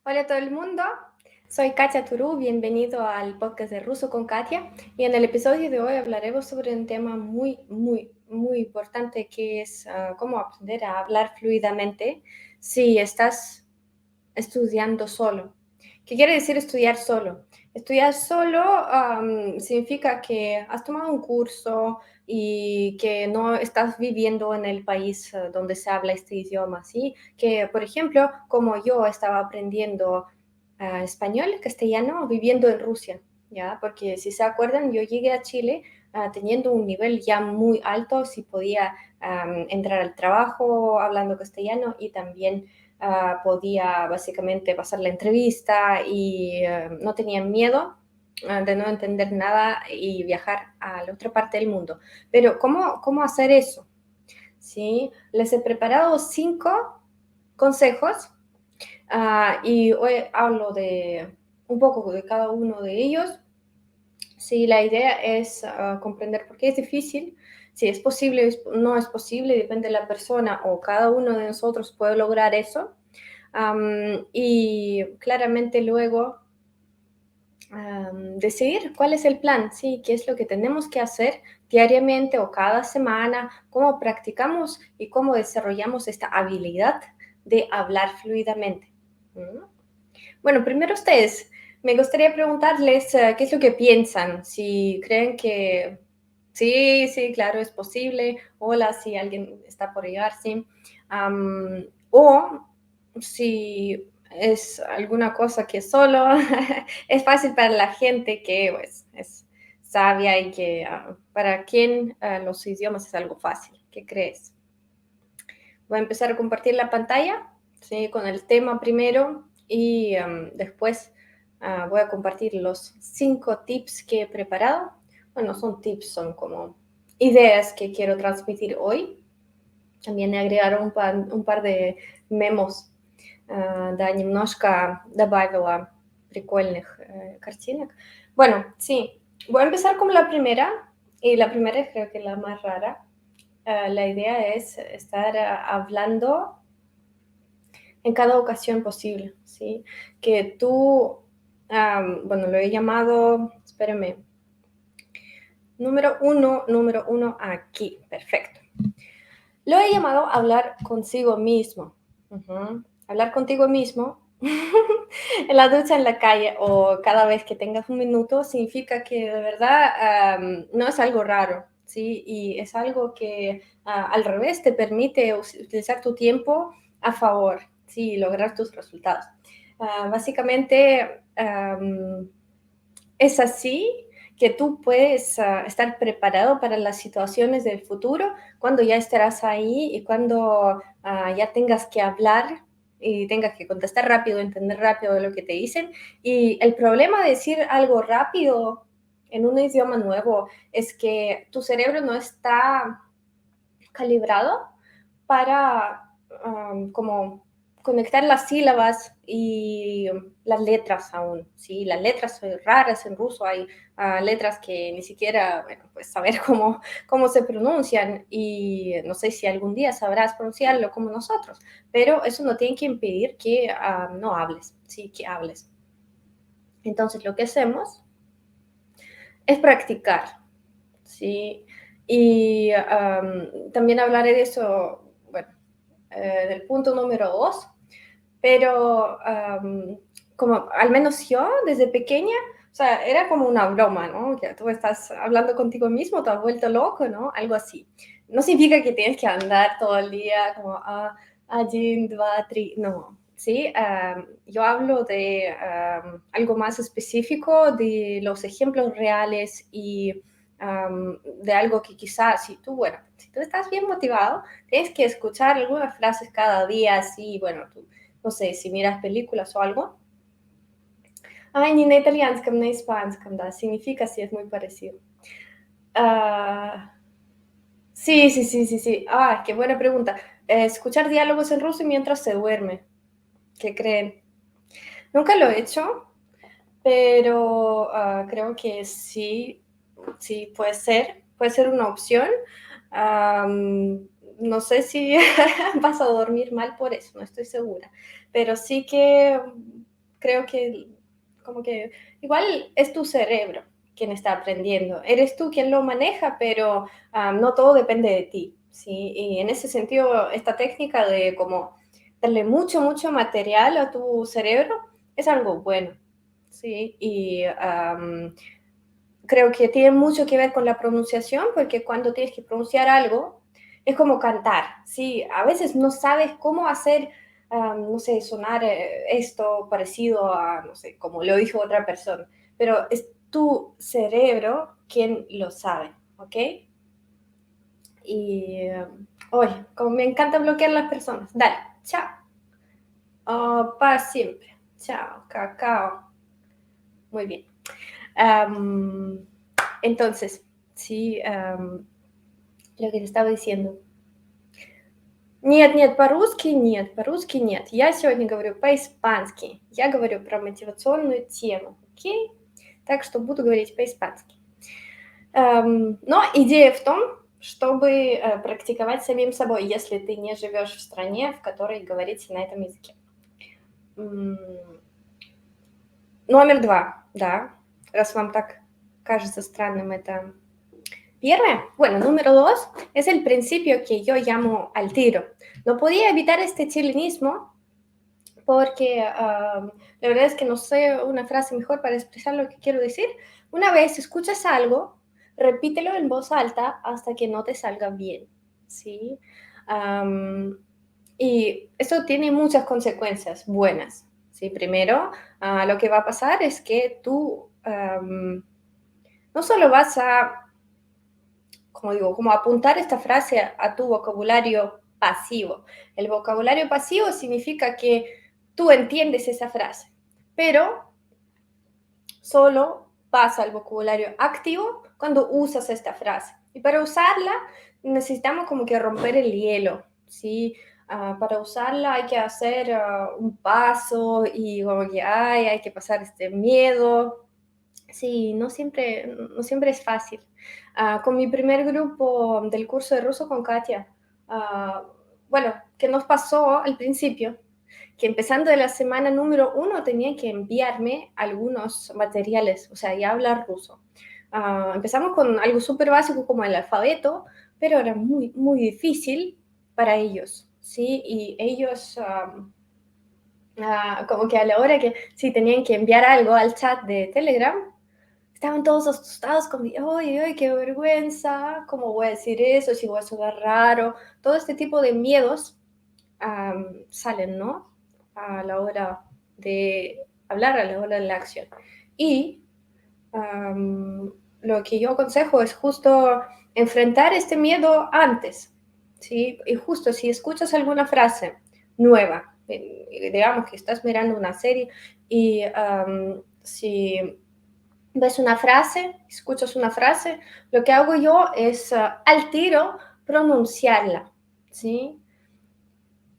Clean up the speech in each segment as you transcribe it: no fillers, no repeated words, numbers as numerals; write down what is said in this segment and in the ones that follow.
Hola a todo el mundo, soy Katia Turú, bienvenido al podcast de Ruso con Katia y en el episodio de hoy hablaremos sobre un tema muy importante que es cómo aprender a hablar fluidamente si estás estudiando solo. ¿Qué quiere decir estudiar solo? Estudiar solo significa que has tomado un curso y que no estás viviendo en el país donde se habla este idioma, ¿sí? Que, por ejemplo, como yo estaba aprendiendo español, castellano, viviendo en Rusia, ¿ya? Porque si se acuerdan, yo llegué a Chile teniendo un nivel ya muy alto, si podía entrar al trabajo hablando castellano y también podía básicamente pasar la entrevista y no tenía miedo de no entender nada y viajar a la otra parte del mundo. Pero ¿cómo hacer eso? ¿Sí? Les he preparado 5 consejos y hoy hablo de un poco de cada uno de ellos. Sí, la idea es comprender por qué es difícil, si es posible o no es posible, depende de la persona o cada uno de nosotros puede lograr eso. Y claramente luego decidir cuál es el plan, ¿sí? ¿Qué es lo que tenemos que hacer diariamente o cada semana? ¿Cómo practicamos y cómo desarrollamos esta habilidad de hablar fluidamente? ¿Mm? Bueno, primero ustedes, me gustaría preguntarles qué es lo que piensan, si creen que sí, claro, es posible, hola, si alguien está por llegar, sí, o si es alguna cosa que solo es fácil para la gente que pues, es sabia y que para quien los idiomas es algo fácil. ¿Qué crees? Voy a empezar a compartir la pantalla, ¿sí? Con el tema primero y después voy a compartir los 5 tips que he preparado. Bueno, son tips, son como ideas que quiero transmitir hoy. También agregaron un par de мемов, да, немножко добавила прикольных картинок. Bueno, sí, voy a empezar con la primera, y la primera creo que es la más rara. La idea es estar hablando en cada ocasión posible, ¿sí? Que tú, bueno, lo he llamado, espérame, número uno aquí, perfecto. Lo he llamado hablar consigo mismo. Hablar contigo mismo en la ducha, en la calle o cada vez que tengas un minuto significa que de verdad no es algo raro, ¿sí? Y es algo que al revés te permite utilizar tu tiempo a favor, ¿sí? Y lograr tus resultados. Básicamente es así que tú puedes estar preparado para las situaciones del futuro cuando ya estarás ahí y cuando ya tengas que hablar y tengas que contestar rápido, entender rápido lo que te dicen. Y el problema de decir algo rápido en un idioma nuevo es que tu cerebro no está calibrado para como conectar las sílabas y las letras aún, ¿sí? Las letras son raras en ruso, hay letras que ni siquiera, bueno, pues saber cómo se pronuncian y no sé si algún día sabrás pronunciarlo como nosotros, pero eso no tiene que impedir que no hables, sí, que hables. Entonces lo que hacemos es practicar, ¿sí? Y también hablaré de eso, bueno, del punto número 2, pero como al menos yo desde pequeña, o sea, era como una broma, ¿no? Que tú estás hablando contigo mismo, te has vuelto loco, ¿no? Algo así. No significa que tienes que andar todo el día como, один, два, три, no. Sí, yo hablo de algo más específico, de los ejemplos reales y de algo que quizás, bueno, si tú estás bien motivado, tienes que escuchar algunas frases cada día, así, bueno, tú, no sé, si miras películas o algo. Ay, ni на итальянском, на испанском, да, significa sí, es muy parecido. Sí. Qué buena pregunta. Escuchar diálogos en ruso mientras se duerme. ¿Qué creen? Nunca lo he hecho, pero creo que sí puede ser una opción. No sé si vas a dormir mal por eso, no estoy segura, pero sí que creo que como que igual es tu cerebro quien está aprendiendo. Eres tú quien lo maneja, pero no todo depende de ti, ¿sí? Y en ese sentido, esta técnica de como darle mucho, mucho material a tu cerebro es algo bueno, ¿sí? Y creo que tiene mucho que ver con la pronunciación, porque cuando tienes que pronunciar algo, es como cantar, ¿sí? A veces no sabes cómo hacer, no sé, sonar esto parecido a, no sé, como lo dijo otra persona, pero es tu cerebro quien lo sabe, ¿ok? Y hoy, como me encanta bloquear las personas, dale, chao, para siempre, chao, cacao, muy bien. Um, entonces, sí, lo que te estaba diciendo. Нет, нет, по-русски нет. Я сегодня говорю по-испански. Я говорю про мотивационную тему, окей? Так что буду говорить по-испански. Но идея в том, чтобы практиковать самим собой, если ты не живешь в стране, в которой говорится на этом языке. Номер 2, да, раз вам так кажется странным это. Первое, bueno, número 2, es el principio que yo llamo al tiro. No podía evitar este chilenismo porque la verdad es que no sé una frase mejor para expresar lo que quiero decir. Una vez escuchas algo, repítelo en voz alta hasta que no te salga bien, ¿sí? Y eso tiene muchas consecuencias buenas, ¿sí? Primero, lo que va a pasar es que tú no solo vas a, como digo, como apuntar esta frase a tu vocabulario pasivo. El vocabulario pasivo significa que tú entiendes esa frase, pero solo pasa al vocabulario activo cuando usas esta frase. Y para usarla necesitamos como que romper el hielo, ¿sí? Para usarla hay que hacer un paso y como que hay que pasar este miedo. Sí, no siempre es fácil. Con mi primer grupo del curso de ruso con Katia, bueno, ¿qué nos pasó al principio? Que empezando de la semana número 1 tenía que enviarme algunos materiales, o sea, ya hablar ruso. Empezamos con algo súper básico como el alfabeto, pero era muy, muy difícil para ellos, ¿sí? Y ellos, como que a la hora que sí tenían que enviar algo al chat de Telegram, estaban todos asustados, como, ay, ay, qué vergüenza, ¿cómo voy a decir eso? Si voy a sonar raro. Todo este tipo de miedos salen, ¿no? A la hora de hablar, a la hora de la acción. Y lo que yo aconsejo es justo enfrentar este miedo antes, ¿sí? Y justo si escuchas alguna frase nueva, digamos que estás mirando una serie y si ves una frase, escuchas una frase, lo que hago yo es al tiro pronunciarla, ¿sí?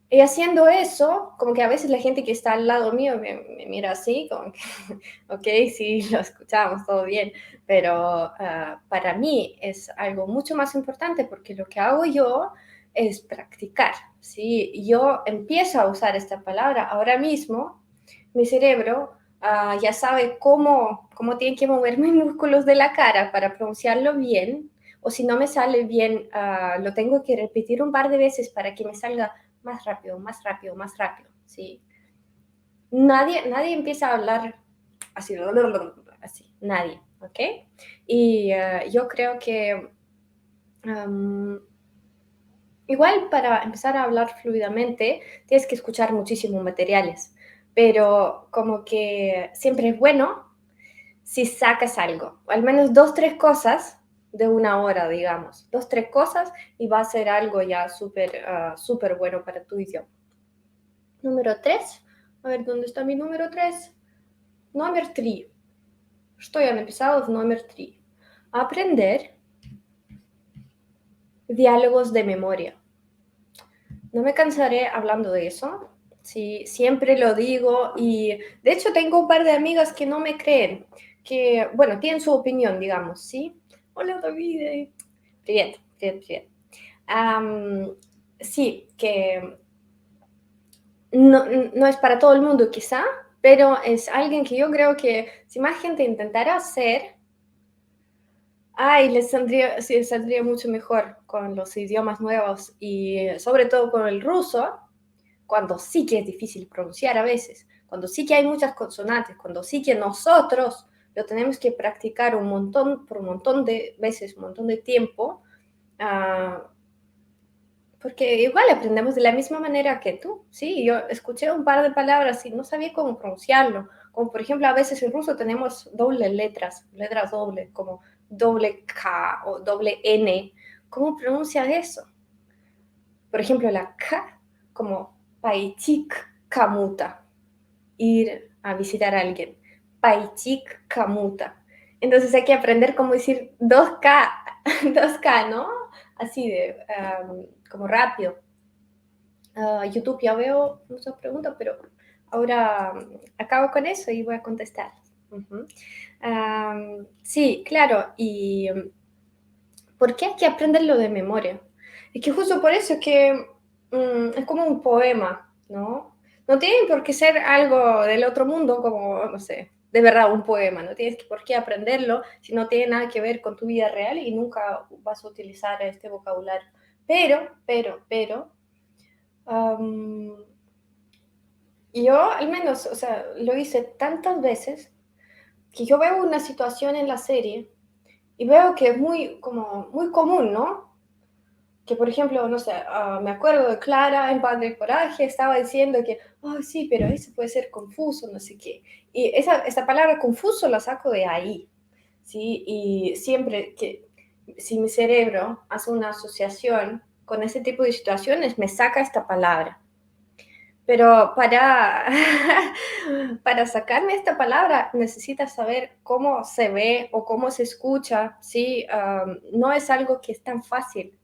Y haciendo eso, como que a veces la gente que está al lado mío me mira así, como que, ok, sí, lo escuchamos, todo bien, pero para mí es algo mucho más importante porque lo que hago yo es practicar, ¿sí? Yo empiezo a usar esta palabra ahora mismo, mi cerebro ya sabe cómo tiene que mover mis músculos de la cara para pronunciarlo bien, o si no me sale bien, lo tengo que repetir un par de veces para que me salga más rápido, más rápido, más rápido, ¿sí? Nadie empieza a hablar así, así, nadie, ¿ok? Y yo creo que igual para empezar a hablar fluidamente tienes que escuchar muchísimos materiales, pero como que siempre es bueno si sacas algo, o al menos 2, 3 cosas de una hora, digamos, 2, 3 cosas y va a ser algo ya súper bueno para tu idioma. Número 3. A ver, ¿dónde está mi número 3? Номер 3. Что я написала в номер 3? Aprender diálogos de memoria. No me cansaré hablando de eso. Sí, siempre lo digo y de hecho tengo un par de amigas que no me creen, que, bueno, tienen su opinión, digamos, ¿sí? Hola, David. Привет, привет, привет. Sí, que no es para todo el mundo quizá, pero es alguien que yo creo que si más gente intentara hacer, ay, les saldría, sí, saldría mucho mejor con los idiomas nuevos y sobre todo con el ruso, cuando sí que es difícil pronunciar a veces, cuando sí que hay muchas consonantes, cuando sí que nosotros lo tenemos que practicar un montón, por un montón de veces, un montón de tiempo, uh, porque igual aprendemos de la misma manera que tú, ¿sí? Yo escuché un par de palabras y no sabía cómo pronunciarlo, como por ejemplo a veces en ruso tenemos doble letras dobles, como doble K o doble N. ¿Cómo pronuncias eso? Por ejemplo, la K, como paichik kamuta, ir a visitar a alguien. Paichik kamuta. Entonces hay que aprender cómo decir 2K, 2K, ¿no? Así de, como rápido. YouTube ya veo muchas preguntas, pero ahora acabo con eso y voy a contestar. Uh-huh. Sí, claro, y ¿por qué hay que aprenderlo de memoria? Es que justo por eso es que es como un poema, ¿no? No tiene por qué ser algo del otro mundo, como, no sé, de verdad un poema, no tienes por qué aprenderlo si no tiene nada que ver con tu vida real y nunca vas a utilizar este vocabulario. Pero, yo al menos, o sea, lo hice tantas veces que yo veo una situación en la serie y veo que es muy, como, muy común, ¿no? Que, por ejemplo, no sé, me acuerdo de Clara en Padre de Coraje, estaba diciendo que, oh, sí, pero eso puede ser confuso, no sé qué. Y esa palabra confuso la saco de ahí, ¿sí? Y siempre que, si mi cerebro hace una asociación con ese tipo de situaciones, me saca esta palabra. Pero para sacarme esta palabra necesitas saber cómo se ve o cómo se escucha, ¿sí? No es algo que es tan fácil,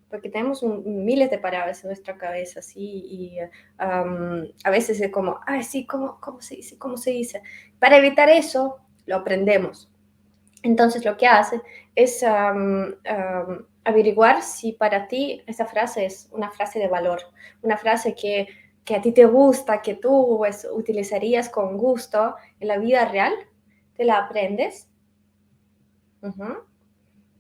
porque tenemos miles de palabras en nuestra cabeza, ¿sí? Y a veces es como, ay, sí, ¿cómo se dice? ¿Cómo se dice? Para evitar eso, lo aprendemos. Entonces, lo que hace es averiguar si para ti esa frase es una frase de valor, una frase que a ti te gusta, que tú pues, utilizarías con gusto en la vida real, te la aprendes. Uh-huh.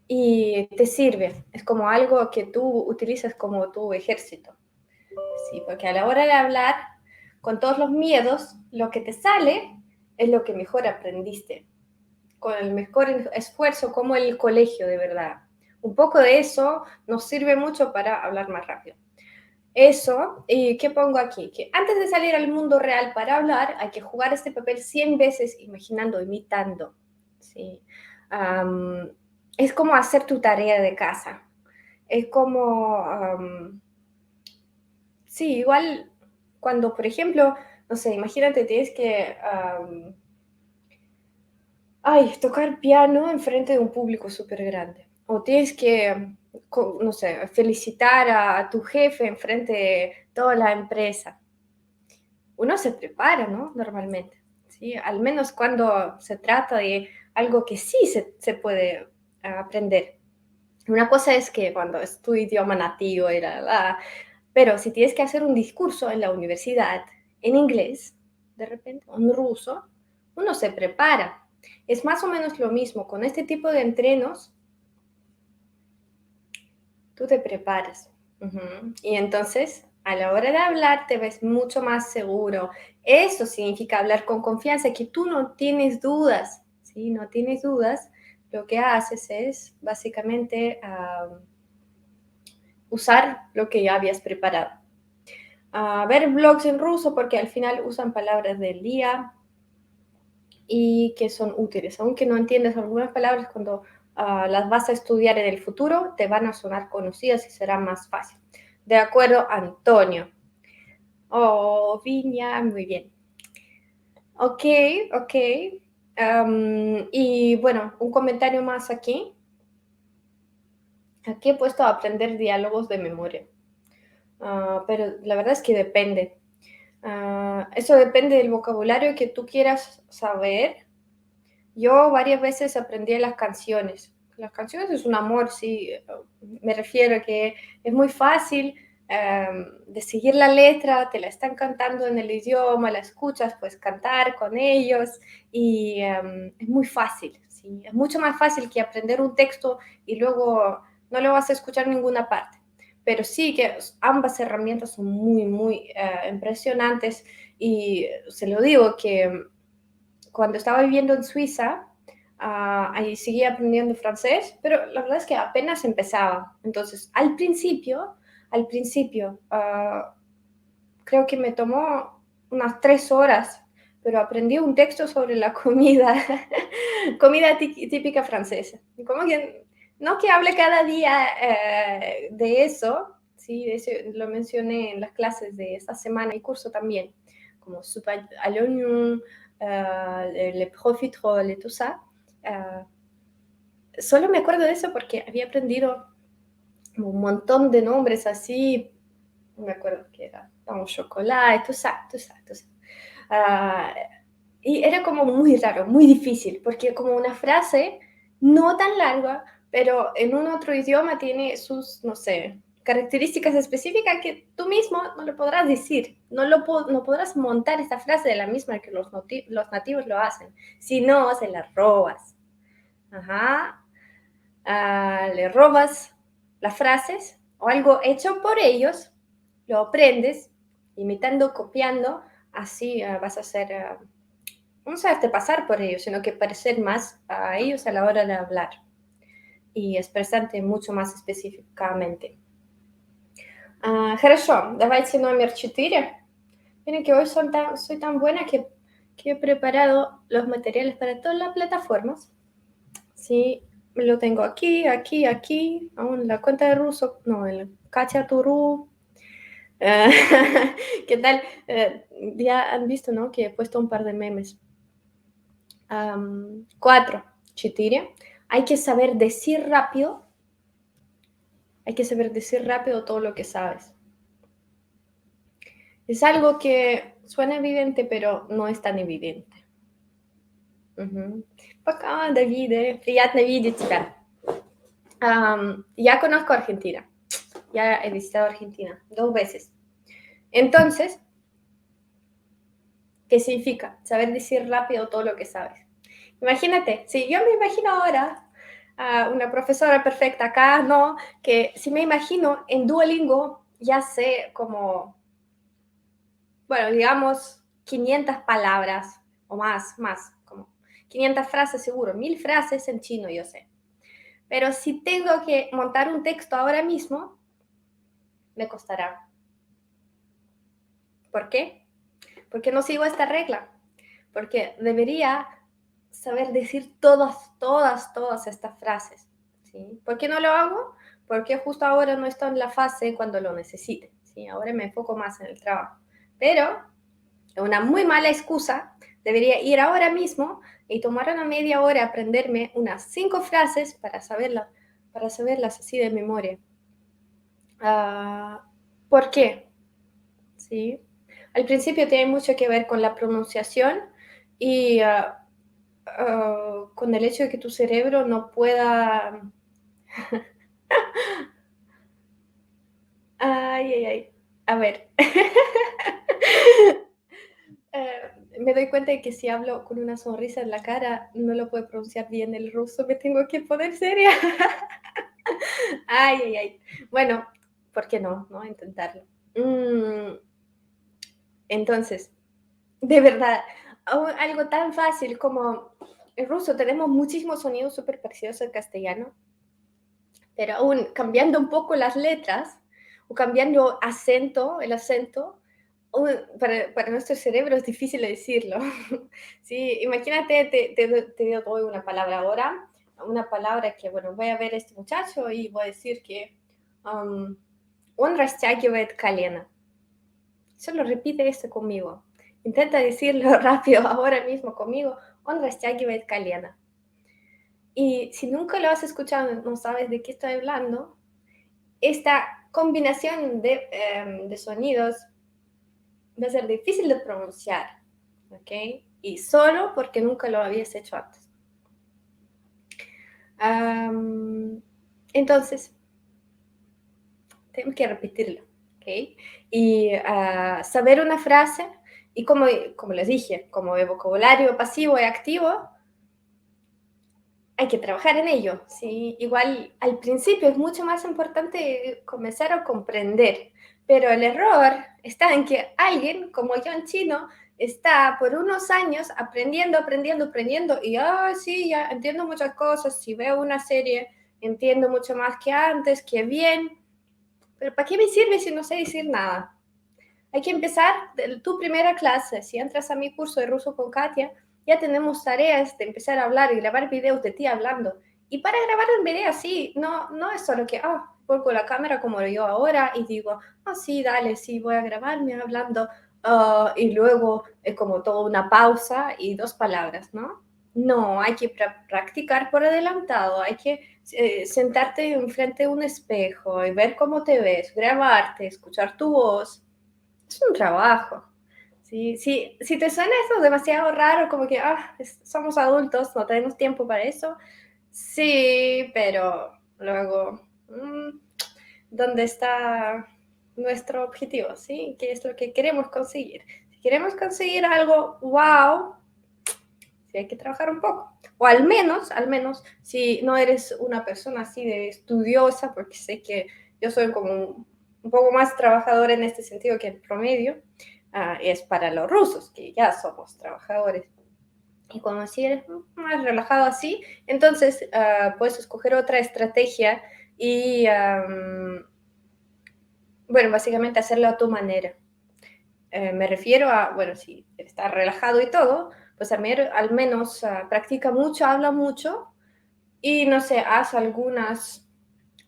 Y te sirve, es como algo que tú utilizas como tu ejército, ¿sí? Porque a la hora de hablar con todos los miedos, lo que te sale es lo que mejor aprendiste, con el mejor esfuerzo, como el colegio de verdad. Un poco de eso nos sirve mucho para hablar más rápido. Eso, ¿y qué pongo aquí? Que antes de salir al mundo real para hablar, hay que jugar este papel 100 veces imaginando, imitando, ¿sí? Es como hacer tu tarea de casa. Es como, sí, igual cuando, por ejemplo, no sé, imagínate, tienes que, tocar piano en frente de un público súper grande. O tienes que, no sé, felicitar a tu jefe en frente de toda la empresa. Uno se prepara, ¿no? Normalmente, ¿sí? Al menos cuando se trata de algo que sí se puede aprender. Una cosa es que cuando es tu idioma nativo, pero si tienes que hacer un discurso en la universidad en inglés, de repente, o en ruso, uno se prepara. Es más o menos lo mismo con este tipo de entrenos, tú te preparas. Uh-huh. Y entonces, a la hora de hablar, te ves mucho más seguro. Eso significa hablar con confianza, que tú no tienes dudas, ¿sí? No tienes dudas. Lo que haces es básicamente usar lo que ya habías preparado. Ver blogs en ruso porque al final usan palabras del día y que son útiles. Aunque no entiendas algunas palabras, cuando las vas a estudiar en el futuro, te van a sonar conocidas y será más fácil. De acuerdo, Antonio. Oh, Viña, muy bien. Ok, ok. Y bueno, un comentario más aquí. Aquí he puesto a aprender diálogos de memoria. Pero la verdad es que depende. Eso depende del vocabulario que tú quieras saber. Yo varias veces aprendí las canciones. Las canciones es un amor, sí. Me refiero a que es muy fácil de seguir la letra, te la están cantando en el idioma, la escuchas, puedes cantar con ellos y es muy fácil, ¿sí? Es mucho más fácil que aprender un texto y luego no lo vas a escuchar en ninguna parte. Pero sí que ambas herramientas son muy, muy impresionantes y se lo digo que cuando estaba viviendo en Suiza, ahí seguía aprendiendo francés, pero la verdad es que apenas empezaba. Entonces, al principio, creo que me tomó unas 3 horas, pero aprendí un texto sobre la comida, comida típica francesa. Como que, no que hable cada día de eso, sí, de eso lo mencioné en las clases de esta semana y curso también, como soupe à l'oignon, le profiterole y todo eso. Solo me acuerdo de eso porque había aprendido un montón de nombres así, no me acuerdo qué era, un chocolate, todo eso. Y era como muy raro, muy difícil, porque como una frase no tan larga, pero en un otro idioma tiene sus, no sé, características específicas que tú mismo no lo podrás decir, no podrás montar esta frase de la misma que los nativos lo hacen, si no, se la robas. Ajá. Le robas las frases o algo hecho por ellos, lo aprendes, imitando, copiando, así vas a ser, no hacerte pasar por ellos, sino que parecer más a ellos a la hora de hablar y expresarte mucho más específicamente. Хорошо, давайте номер 4. Miren que hoy soy tan buena que he preparado los materiales para todas las plataformas. Sí, lo tengo aquí, aquí, aquí, aún la cuenta de ruso, no, el Katia Turu. Eh, ¿Qué tal? Ya han visto, ¿no? Que he puesto un par de memes. 4, четыре. Hay que saber decir rápido. Hay que saber decir rápido todo lo que sabes. Es algo que suena evidente, pero no es tan evidente. Пока, Давиде. Приятно видеть тебя. Ya conozco Argentina. Ya he visitado Argentina 2 veces. Entonces, ¿qué significa? Saber decir rápido todo lo que sabes. Imagínate, si yo me imagino ahora a una profesora perfecta acá, ¿no? Que si me imagino en Duolingo, ya sé como, bueno, digamos 500 palabras o más, como 500 frases seguro, 1000 frases en chino, yo sé. Pero si tengo que montar un texto ahora mismo, me costará. ¿Por qué? Porque no sigo esta regla. Porque debería saber decir todas estas frases. ¿Sí? ¿Por qué no lo hago? Porque justo ahora no estoy en la fase cuando lo necesite. ¿Sí? Ahora me enfoco más en el trabajo. Pero una muy mala excusa, debería ir ahora mismo y tomar una media hora aprenderme unas 5 frases para saberlas así de memoria. ¿Por qué? ¿Sí? Al principio tiene mucho que ver con la pronunciación y con el hecho de que tu cerebro no pueda... Ay. A ver. Me doy cuenta de que si hablo con una sonrisa en la cara, no lo puedo pronunciar bien el ruso, me tengo que poner seria. Ay. Bueno, ¿por qué no? ¿No? Intentarlo. Entonces, de verdad, algo tan fácil como el ruso, tenemos muchísimos sonidos súper parecidos al castellano, pero aún cambiando un poco las letras o cambiando el acento, para nuestro cerebro es difícil decirlo. Sí, imagínate, te doy una palabra ahora, una palabra que, bueno, voy a ver a este muchacho y voy a decir que он растягивает колено. Solo repite esto conmigo. Intenta decirlo rápido ahora mismo conmigo. Он растягивает колено. Y si nunca lo has escuchado, no sabes de qué estoy hablando, esta combinación de sonidos va a ser difícil de pronunciar, ¿ok? Y solo porque nunca lo habías hecho antes. Entonces, tengo que repetirlo. ¿ok? Y saber una frase, y como les dije, como de vocabulario pasivo y activo, hay que trabajar en ello, ¿sí? Igual al principio es mucho más importante comenzar a comprender, pero el error está en que alguien, como yo en chino, está por unos años aprendiendo, aprendiendo, aprendiendo, y, sí, ya entiendo muchas cosas, si veo una serie, entiendo mucho más que antes, que bien, pero ¿para qué me sirve si no sé decir nada? Hay que empezar de tu primera clase. Si entras a mi curso de ruso con Katia, ya tenemos tareas de empezar a hablar y grabar videos de ti hablando. Y para grabar un video así, no es solo que, pongo la cámara como yo ahora y digo, sí, dale, sí, voy a grabarme hablando. Y luego es como toda una pausa y dos palabras, ¿no? No, hay que practicar por adelantado, hay que sentarte enfrente de un espejo y ver cómo te ves, grabarte, escuchar tu voz. Es un trabajo. Sí, sí, si te suena eso demasiado raro, como que somos adultos, no tenemos tiempo para eso, sí, pero luego, ¿dónde está nuestro objetivo? ¿Sí? ¿Qué es lo que queremos conseguir? Si queremos conseguir algo, wow, sí hay que trabajar un poco. O al menos, si no eres una persona así de estudiosa, porque sé que yo soy como un poco más trabajadora en este sentido que el promedio, es para los rusos, que ya somos trabajadores. Y cuando si eres más relajado así, entonces puedes escoger otra estrategia y, bueno, básicamente hacerlo a tu manera. Me refiero a, bueno, si estás relajado y todo, pues al menos practica mucho, habla mucho y no sé,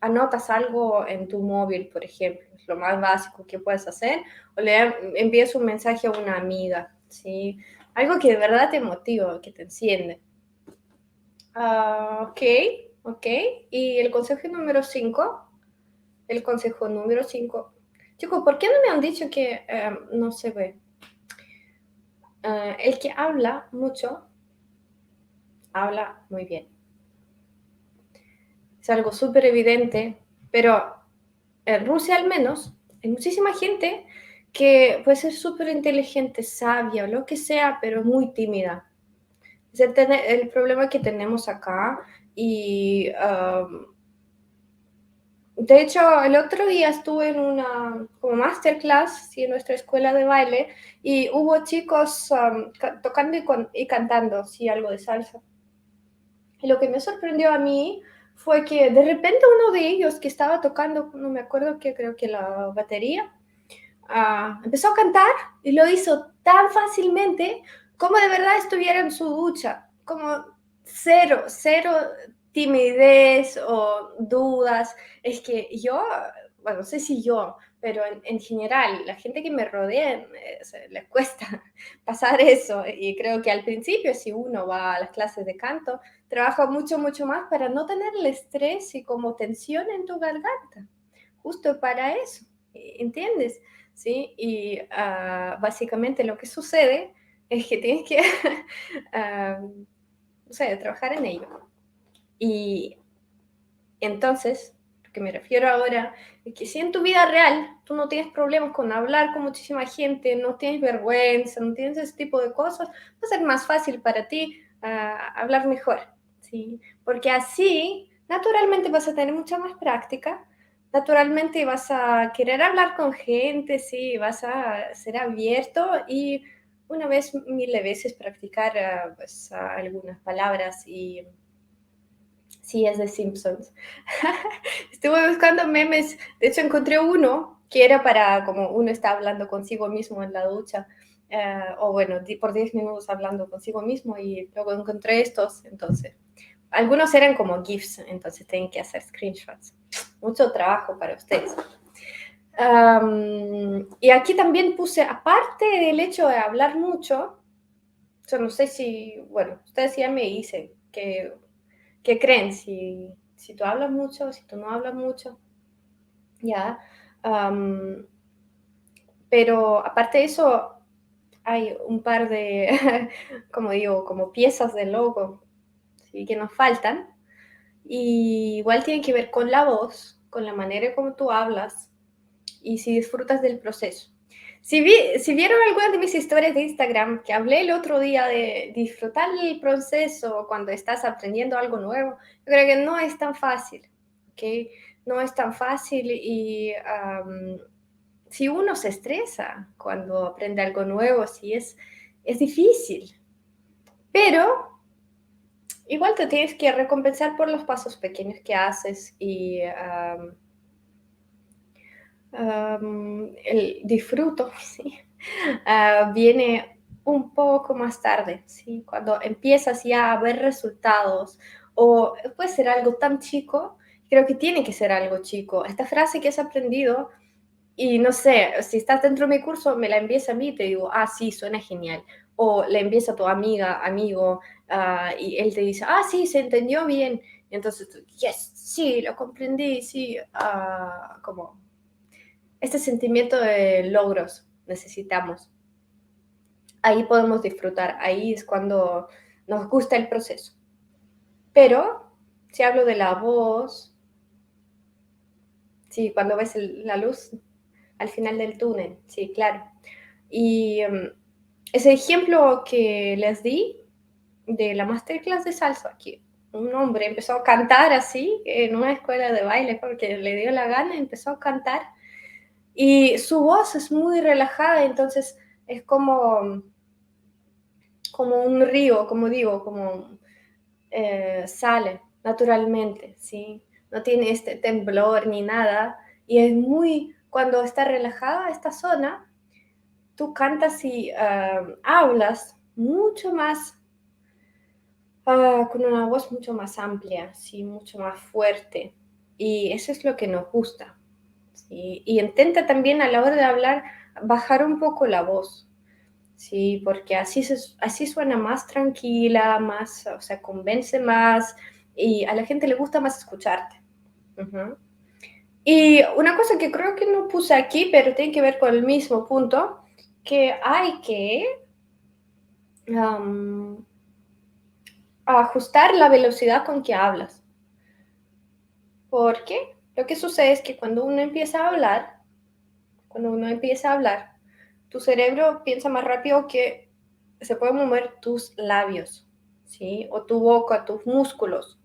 anotas algo en tu móvil, por ejemplo, es lo más básico que puedes hacer, o le envías un mensaje a una amiga, ¿sí? Algo que de verdad te motiva, que te enciende. Ok, ok. Y el consejo número 5. Chicos, ¿por qué no me han dicho que no se ve? El que habla mucho, habla muy bien. Es algo súper evidente, pero en Rusia al menos hay muchísima gente que puede ser súper inteligente, sabia, o lo que sea, pero muy tímida. Es el problema que tenemos acá y de hecho, el otro día estuve en una como masterclass sí, en nuestra escuela de baile y hubo chicos tocando y cantando sí, algo de salsa. Y lo que me sorprendió a mí fue que de repente uno de ellos que estaba tocando, no me acuerdo qué, creo que la batería, empezó a cantar y lo hizo tan fácilmente como de verdad estuviera en su ducha, como cero timidez o dudas. Es que yo, bueno, no sé si yo, pero en general, la gente que me rodea les cuesta pasar eso. Y creo que al principio, si uno va a las clases de canto, trabaja mucho más para no tener el estrés y como tensión en tu garganta. Justo para eso, ¿entiendes? ¿Sí? Y básicamente lo que sucede es que tienes que, no sé, trabajar en ello. Y entonces, lo que me refiero ahora es que si en tu vida real tú no tienes problemas con hablar con muchísima gente, no tienes vergüenza, no tienes ese tipo de cosas, va a ser más fácil para ti hablar mejor, ¿sí? Porque así, naturalmente vas a tener mucha más práctica, naturalmente vas a querer hablar con gente, sí, vas a ser abierto y una vez, mil de veces practicar pues, algunas palabras y sí, es de Simpsons. Estuve buscando memes, de hecho encontré uno que era para como uno está hablando consigo mismo en la ducha, o bueno, por 10 minutos hablando consigo mismo y luego encontré estos, entonces, algunos eran como GIFs, entonces tienen que hacer screenshots. Mucho trabajo para ustedes. Y aquí también puse, aparte del hecho de hablar mucho, yo no sé si, bueno, ustedes ya me dicen que ¿qué creen? Si tú hablas mucho, si tú no hablas mucho, ya. Um, pero aparte de eso, hay un par de, como digo, como piezas del logo, ¿sí? Que nos faltan. Y igual tiene que ver con la voz, con la manera como tú hablas. y si disfrutas del proceso. Si vieron algunas de mis historias de Instagram que hablé el otro día de disfrutar el proceso cuando estás aprendiendo algo nuevo, yo creo que no es tan fácil, ¿ok? No es tan fácil y si uno se estresa cuando aprende algo nuevo, sí es difícil, pero igual te tienes que recompensar por los pasos pequeños que haces y el disfruto, ¿sí? Viene un poco más tarde, ¿sí? Cuando empiezas ya a ver resultados o puede ser algo tan chico, creo que tiene que ser algo chico. Esta frase que has aprendido y no sé, si estás dentro de mi curso, me la envías a mí y te digo, ah, sí, suena genial. O le envías a tu amiga, amigo, y él te dice, ah, sí, se entendió bien. Y entonces tú, yes, sí, lo comprendí, sí, como este sentimiento de logros necesitamos. Ahí podemos disfrutar, ahí es cuando nos gusta el proceso. Pero si hablo de la voz, sí, cuando ves la luz al final del túnel, sí, claro. Y ese ejemplo que les di de la masterclass de salsa, que un hombre empezó a cantar así en una escuela de baile porque le dio la gana, empezó a cantar y su voz es muy relajada, entonces es como un río, como digo, como sale naturalmente, ¿sí? No tiene este temblor ni nada y es muy, cuando está relajada esta zona, tú cantas y hablas mucho más, con una voz mucho más amplia, ¿sí? Mucho más fuerte. Y eso es lo que nos gusta. ¿Sí? Y intenta también a la hora de hablar bajar un poco la voz, ¿sí? Porque así suena más tranquila, más, o sea, convence más y a la gente le gusta más escucharte. Ujú. Y una cosa que creo que no puse aquí, pero tiene que ver con el mismo punto, que hay que um, ajustar la velocidad con que hablas. Porque lo que sucede es que cuando uno empieza a hablar, tu cerebro piensa más rápido que se pueden mover tus labios, ¿sí? O tu boca, tus músculos.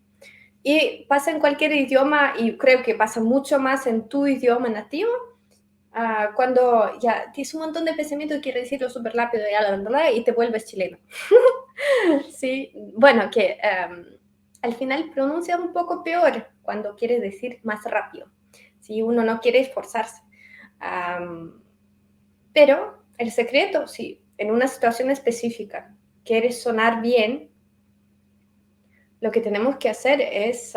Y pasa en cualquier idioma y creo que pasa mucho más en tu idioma nativo. Cuando ya tienes un montón de pensamientos y quieres decirlo súper rápido y te vuelves chileno. Sí, bueno, que al final pronuncia un poco peor cuando quieres decir más rápido. Si uno no quiere esforzarse. Pero el secreto, sí, en una situación específica, quieres sonar bien, lo que tenemos que hacer es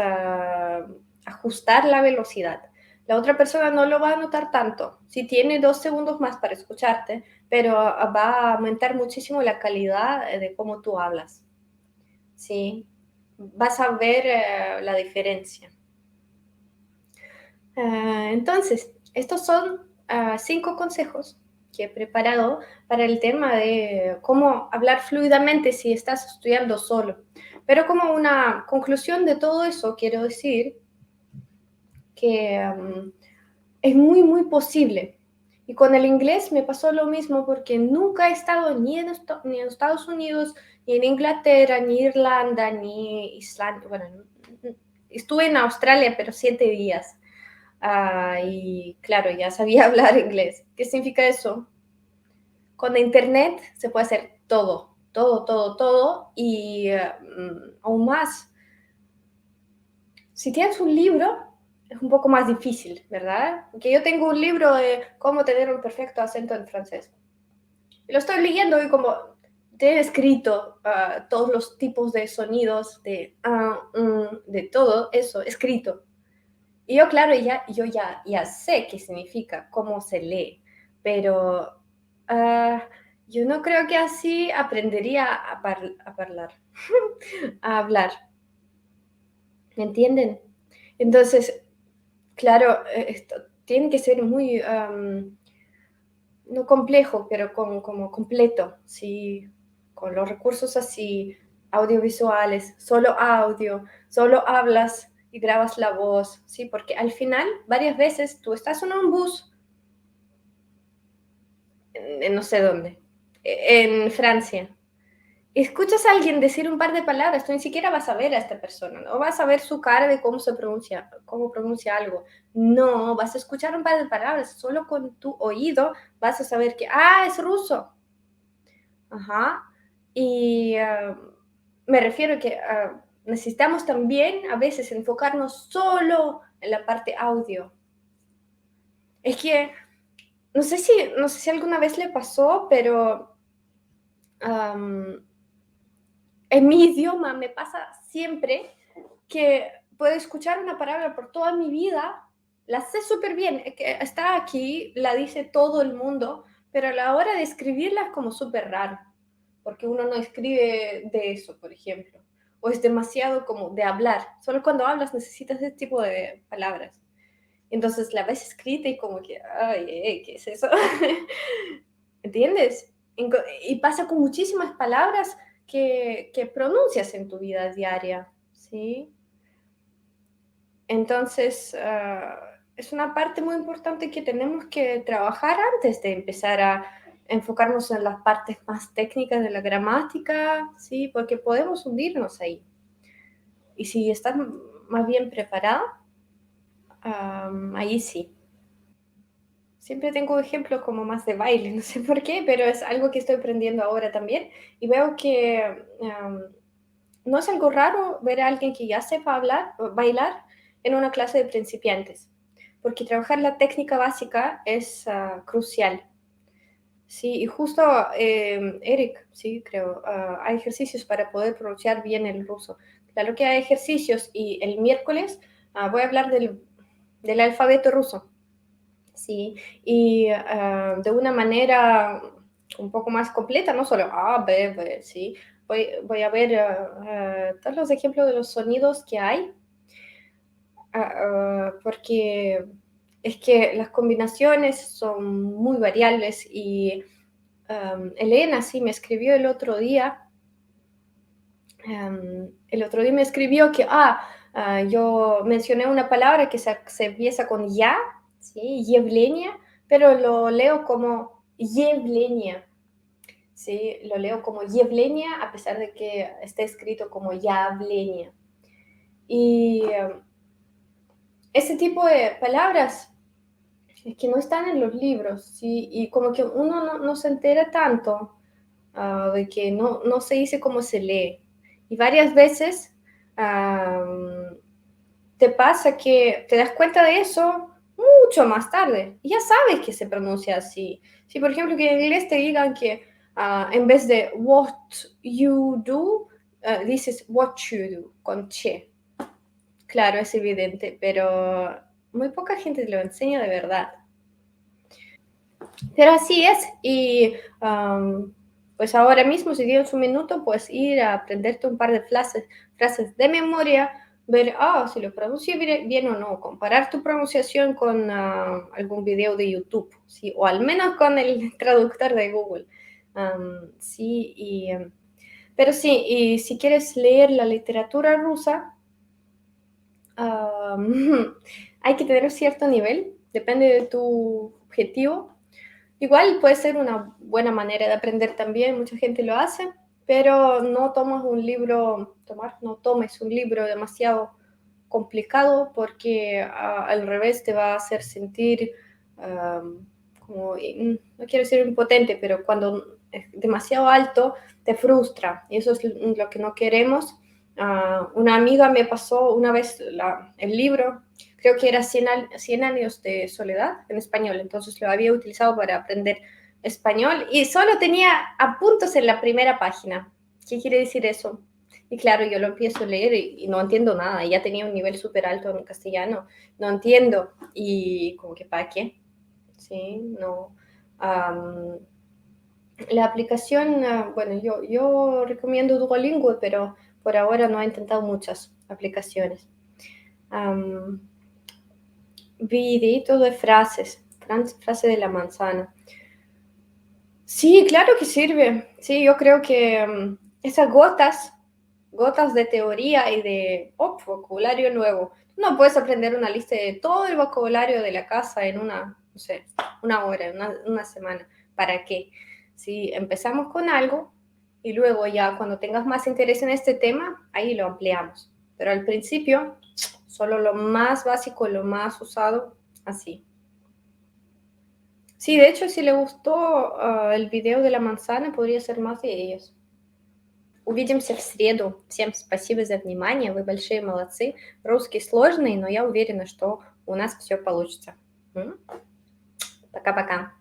ajustar la velocidad. La otra persona no lo va a notar tanto. Si tiene 2 segundos más para escucharte, pero va a aumentar muchísimo la calidad de cómo tú hablas. ¿Sí? Vas a ver la diferencia. Entonces, estos son 5 consejos que he preparado para el tema de cómo hablar fluidamente si estás estudiando solo. Pero como una conclusión de todo eso, quiero decir que es muy, muy posible. Y con el inglés me pasó lo mismo porque nunca he estado ni en Estados Unidos, ni en Inglaterra, ni Irlanda, ni Islandia. Bueno, estuve en Australia, pero 7 días. Y claro, ya sabía hablar inglés. ¿Qué significa eso? Con internet se puede hacer todo, todo, todo, todo y aún más. Si tienes un libro, es un poco más difícil, ¿verdad? Porque yo tengo un libro de cómo tener un perfecto acento en francés. Y lo estoy leyendo y como te he escrito todos los tipos de sonidos, de todo eso escrito. Y yo, claro, yo ya sé qué significa, cómo se lee, pero yo no creo que así aprendería a hablar, a hablar, ¿me entienden? Entonces, claro, esto tiene que ser muy, no complejo, pero como completo, ¿sí? Con los recursos así, audiovisuales, solo hablas y grabas la voz, ¿sí? Porque al final, varias veces tú estás en un bus en no sé dónde, en Francia. Escuchas a alguien decir un par de palabras, tú ni siquiera vas a ver a esta persona, no vas a ver su cara de cómo pronuncia algo. No, vas a escuchar un par de palabras, solo con tu oído vas a saber que, es ruso. Ajá. Y me refiero que necesitamos también a veces enfocarnos solo en la parte audio. Es que no sé si alguna vez le pasó, pero um, en mi idioma me pasa siempre que puedo escuchar una palabra por toda mi vida, la sé súper bien, que está aquí, la dice todo el mundo, pero a la hora de escribirla es como súper raro, porque uno no escribe de eso, por ejemplo, o es demasiado como de hablar, solo cuando hablas necesitas ese tipo de palabras. Entonces la ves escrita y como que, ay, ¿qué es eso? ¿Entiendes? Y pasa con muchísimas palabras que pronuncias en tu vida diaria, ¿sí? Entonces, es una parte muy importante que tenemos que trabajar antes de empezar a enfocarnos en las partes más técnicas de la gramática, ¿sí? Porque podemos hundirnos ahí. Y si estás más bien preparada, ahí sí. Siempre tengo ejemplos como más de baile, no sé por qué, pero es algo que estoy aprendiendo ahora también. Y veo que no es algo raro ver a alguien que ya sepa hablar, bailar en una clase de principiantes, porque trabajar la técnica básica es crucial. Sí, y justo Eric, sí, creo, hay ejercicios para poder pronunciar bien el ruso. Claro que hay ejercicios y el miércoles voy a hablar del alfabeto ruso. Sí, y de una manera un poco más completa, no solo A, B, B, sí. Voy a ver todos los ejemplos de los sonidos que hay, porque es que las combinaciones son muy variables y Elena sí me escribió me escribió que yo mencioné una palabra que se empieza con ya, ¿sí? Yevlenia, pero lo leo como Yevlenia, ¿sí? Lo leo como Yevlenia a pesar de que está escrito como Yavlenia. Y ese tipo de palabras es que no están en los libros, ¿sí? Y como que uno no se entera tanto de que no se dice cómo se lee. Y varias veces te pasa que te das cuenta de eso mucho más tarde. Y ya sabes que se pronuncia así. Si, por ejemplo, que en inglés te digan que en vez de what you do, dices what you do, con che. Claro, es evidente, pero muy poca gente te lo enseña de verdad. Pero así es, y pues ahora mismo, si tienes un minuto, pues ir a aprenderte un par de frases de memoria, ver si lo pronuncio bien o no, comparar tu pronunciación con algún video de YouTube, ¿sí? O al menos con el traductor de Google. Sí, pero sí, y si quieres leer la literatura rusa, hay que tener cierto nivel, depende de tu objetivo. Igual puede ser una buena manera de aprender también, mucha gente lo hace, pero no tomes un libro demasiado complicado porque al revés te va a hacer sentir como, no quiero decir impotente, pero cuando es demasiado alto te frustra y eso es lo que no queremos. Una amiga me pasó una vez el libro, creo que era 100 años de soledad en español, entonces lo había utilizado para aprender español y solo tenía apuntes en la primera página. ¿Qué quiere decir eso? Y claro, yo lo empiezo a leer y no entiendo nada, ya tenía un nivel súper alto en castellano, no entiendo y como que ¿para qué? Sí, no. Um, la aplicación, bueno, yo recomiendo Duolingo, pero por ahora no he intentado muchas aplicaciones. Videitos de frase de la manzana. Sí, claro que sirve. Sí, yo creo que esas gotas de teoría y de vocabulario nuevo. No puedes aprender una lista de todo el vocabulario de la casa en no sé, una hora, una semana. ¿Para qué? Si empezamos con algo y luego ya cuando tengas más interés en este tema, ahí lo ampliamos. Pero al principio, solo lo más básico, lo más usado, así. Sí, de hecho, si le gustó el video de la manzana, podría ser más de ellos. Увидимся в среду. Всем спасибо за внимание, вы большие молодцы. Русский сложный, но я уверена, что у нас все получится. Пока-пока.